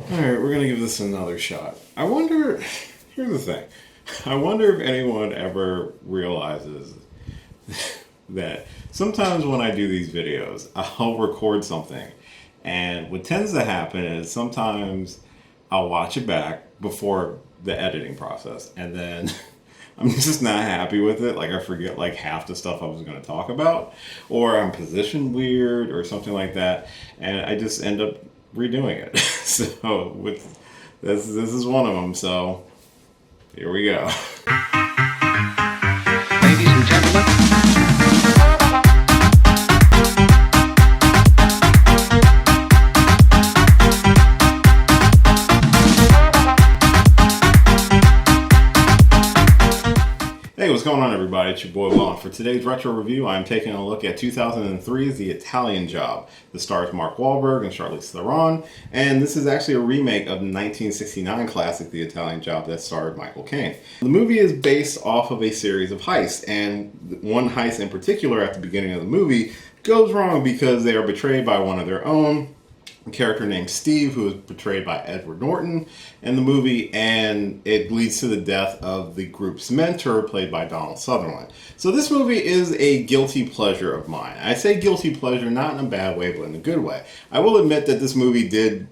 Alright, we're gonna give this another shot. Here's the thing. I wonder if anyone ever realizes that sometimes when I do these videos, I'll record something, and what tends to happen is sometimes I'll watch it back before the editing process, and then I'm just not happy with it. Like I forget like half the stuff I was going to talk about, or I'm positioned weird or something like that, and I just end up redoing it. So with this is one of them. So here we go. Ladies and gentlemen. Hey, what's going on, everybody? It's your boy Will. For today's retro review, I'm taking a look at 2003's The Italian Job. This stars Mark Wahlberg and Charlize Theron, and this is actually a remake of the 1969 classic The Italian Job that starred Michael Caine. The movie is based off of a series of heists, and one heist in particular at the beginning of the movie goes wrong because they are betrayed by one of their own, a character named Steve, who is portrayed by Edward Norton in the movie, and it leads to the death of the group's mentor, played by Donald Sutherland. So this movie is a guilty pleasure of mine. I say guilty pleasure not in a bad way, but in a good way. I will admit that this movie did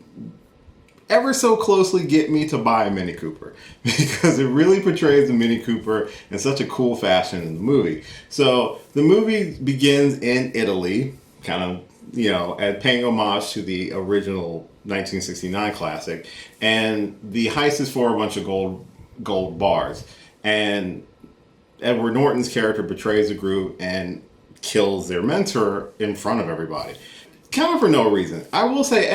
ever so closely get me to buy a Mini Cooper, because it really portrays the Mini Cooper in such a cool fashion in the movie. So the movie begins in Italy, kind of, at paying homage to the original 1969 classic, and the heist is for a bunch of gold bars, and Edward Norton's character betrays the group and kills their mentor in front of everybody, kind of for no reason. I will say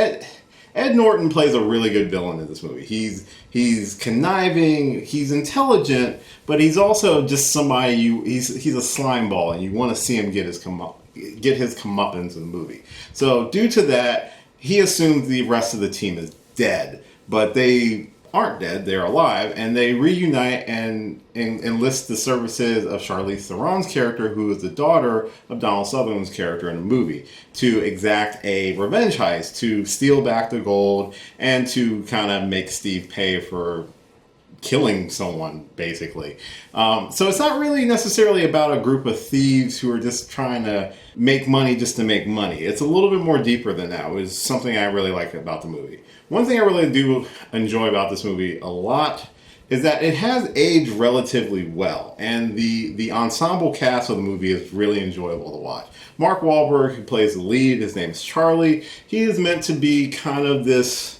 Ed Norton plays a really good villain in this movie. He's conniving, he's intelligent, but he's also just somebody he's a slime ball, and you want to see him get his comeuppance in the movie. So due to that, he assumes the rest of the team is dead, but they aren't dead, they're alive, and they reunite and enlist the services of Charlize Theron's character, who is the daughter of Donald Sutherland's character in the movie, to exact a revenge heist, to steal back the gold, and to kind of make Steve pay for killing someone, basically. So it's not really necessarily about a group of thieves who are just trying to make money just to make money. It's a little bit more deeper than that, which is something I really like about the movie. One thing I really do enjoy about this movie a lot is that it has aged relatively well, and the ensemble cast of the movie is really enjoyable to watch. Mark Wahlberg, who plays the lead, his name is Charlie. He is meant to be kind of this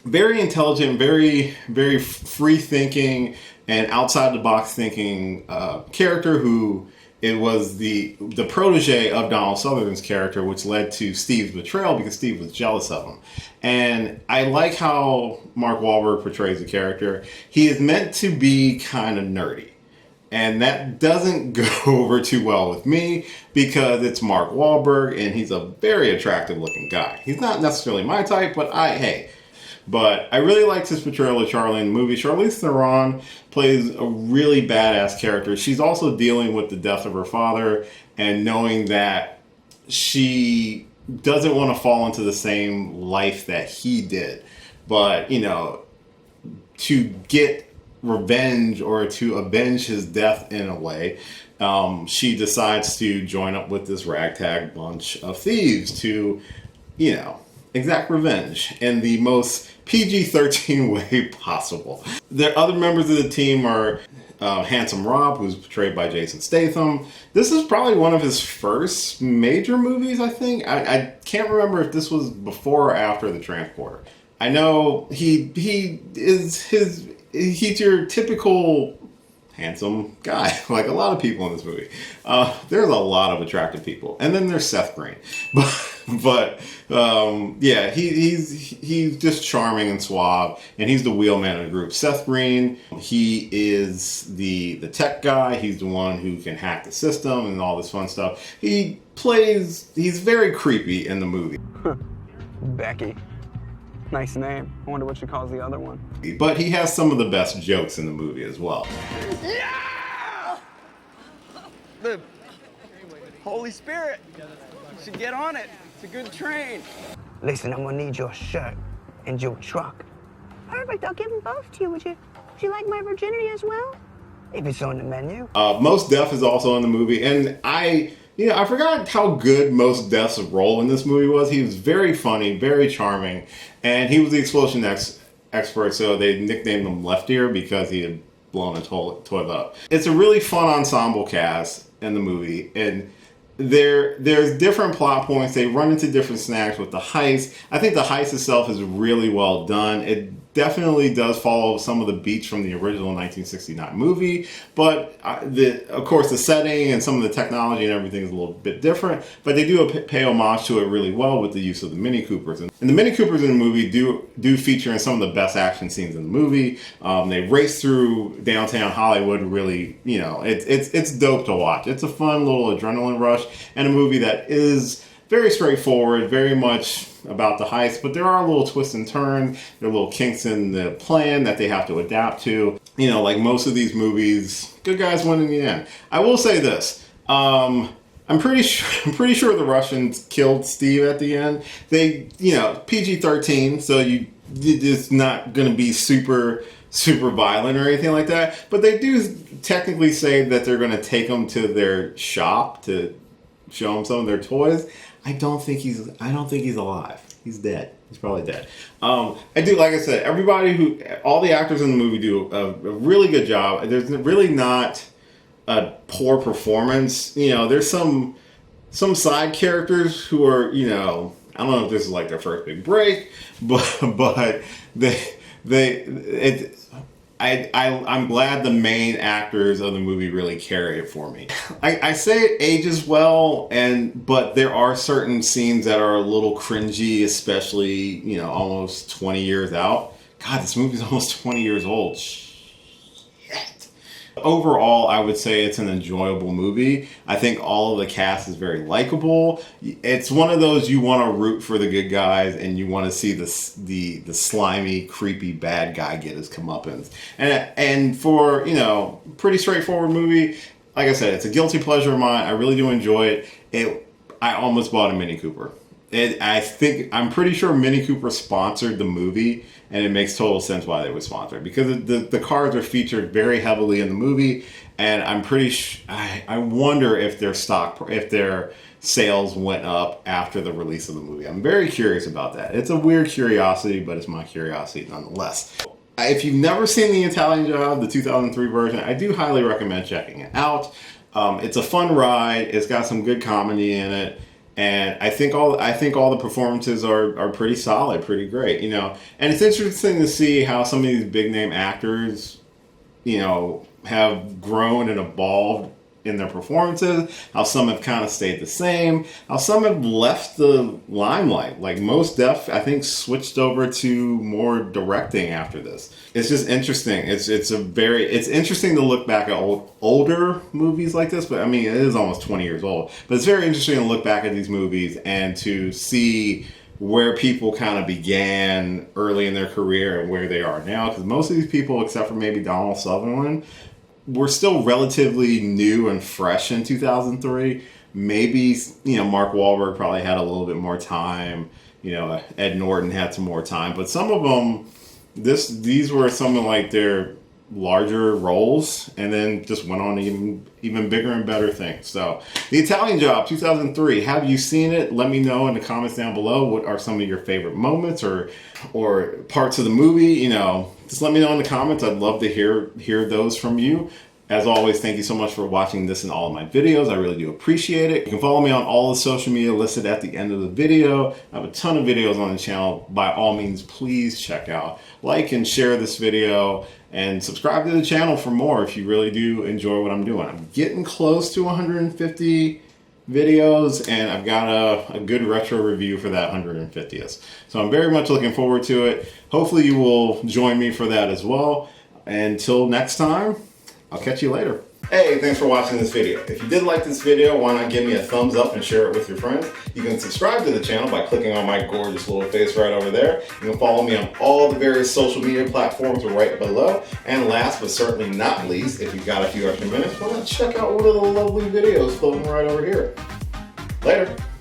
very intelligent, very, very free-thinking and outside-the-box thinking character who it was the protege of Donald Sutherland's character, which led to Steve's betrayal because Steve was jealous of him. And I like how Mark Wahlberg portrays the character. He is meant to be kind of nerdy, and that doesn't go over too well with me because it's Mark Wahlberg, and he's a very attractive-looking guy. He's not necessarily my type, but But I really liked his portrayal of Charlie in the movie. Charlize Theron plays a really badass character. She's also dealing with the death of her father and knowing that she doesn't want to fall into the same life that he did. But, to get revenge or to avenge his death in a way, she decides to join up with this ragtag bunch of thieves to, exact revenge in the most PG-13 way possible. The other members of the team are Handsome Rob, who's portrayed by Jason Statham. This is probably one of his first major movies, I think. I can't remember if this was before or after The Transporter. I know he's your typical handsome guy, like a lot of people in this movie. There's a lot of attractive people, and then there's Seth Green, but he's just charming and suave, and he's the wheelman of the group. Seth Green, he is the tech guy. He's the one who can hack the system and all this fun stuff. He's very creepy in the movie. Becky. Nice name. I wonder what she calls the other one. But he has some of the best jokes in the movie as well. Yeah! The Holy Spirit. You should get on it. It's a good train. Listen, I'm gonna need your shirt and your truck Perfect. I'll give them both to you. Would you like my virginity as well? If it's on the menu. Most Def is also in the movie, and I forgot how good Most Def's role in this movie was. He was very funny, very charming, and he was the explosion expert, so they nicknamed him Left Ear because he had blown a toilet up. It's a really fun ensemble cast in the movie, and there's different plot points. They run into different snacks with the heist. I think the heist itself is really well done. It definitely does follow some of the beats from the original 1969 movie, but of course the setting and some of the technology and everything is a little bit different, but they do pay homage to it really well with the use of the Mini Coopers. And the Mini Coopers in the movie do feature in some of the best action scenes in the movie. They race through downtown Hollywood really, it's dope to watch. It's a fun little adrenaline rush and a movie that is very straightforward, very much about the heist, but there are little twists and turns. There are little kinks in the plan that they have to adapt to. Like most of these movies, good guys win in the end. I will say this. I'm pretty sure the Russians killed Steve at the end. They, PG-13, so it's not going to be super violent or anything like that. But they do technically say that they're going to take him to their shop to show him some of their toys. I don't think he's alive. He's dead. He's probably dead. I do, like I said, all the actors in the movie do a really good job. There's really not a poor performance. There's some side characters who are, I don't know if this is like their first big break, but I'm glad the main actors of the movie really carry it for me. I say it ages well, but there are certain scenes that are a little cringy, especially, almost 20 years out. God, this movie's almost 20 years old. Shit. Overall, I would say it's an enjoyable movie. I think all of the cast is very likable. It's one of those you want to root for the good guys and you want to see the slimy, creepy bad guy get his comeuppance. And for, pretty straightforward movie, like I said, it's a guilty pleasure of mine. I really do enjoy it. I almost bought a Mini Cooper. I'm pretty sure Mini Cooper sponsored the movie, and it makes total sense why they would sponsor it, because the cars are featured very heavily in the movie, and I'm pretty I wonder if their sales went up after the release of the movie. I'm very curious about that. It's a weird curiosity, but it's my curiosity nonetheless. If you've never seen The Italian Job, the 2003 version, I do highly recommend checking it out. It's a fun ride. It's got some good comedy in it. And I think all the performances are pretty solid, pretty great, And it's interesting to see how some of these big name actors, have grown and evolved in their performances, how some have kind of stayed the same, how some have left the limelight. Like Most Def, I think, switched over to more directing after this. It's just interesting. It's interesting to look back at older movies like this, but I mean, it is almost 20 years old. But it's very interesting to look back at these movies and to see where people kind of began early in their career and where they are now. Because most of these people, except for maybe Donald Sutherland, were still relatively new and fresh in 2003. Maybe, Mark Wahlberg probably had a little bit more time. Ed Norton had some more time. But some of them, these were some of like their larger roles, and then just went on to even bigger and better things. So, The Italian Job, 2003. Have you seen it? Let me know in the comments down below. What are some of your favorite moments or parts of the movie? Just let me know in the comments. I'd love to hear those from you. As always, thank you so much for watching this and all of my videos. I really do appreciate it. You can follow me on all the social media listed at the end of the video. I have a ton of videos on the channel. By all means, please check out, like, and share this video, and subscribe to the channel for more if you really do enjoy what I'm doing. I'm getting close to 150 videos, and I've got a good retro review for that 150th. So I'm very much looking forward to it. Hopefully you will join me for that as well. Until next time, I'll catch you later. Hey, thanks for watching this video. If you did like this video, why not give me a thumbs up and share it with your friends? You can subscribe to the channel by clicking on my gorgeous little face right over there. You can follow me on all the various social media platforms right below. And last but certainly not least, if you've got a few extra minutes, why not check out one of the lovely videos floating right over here. Later.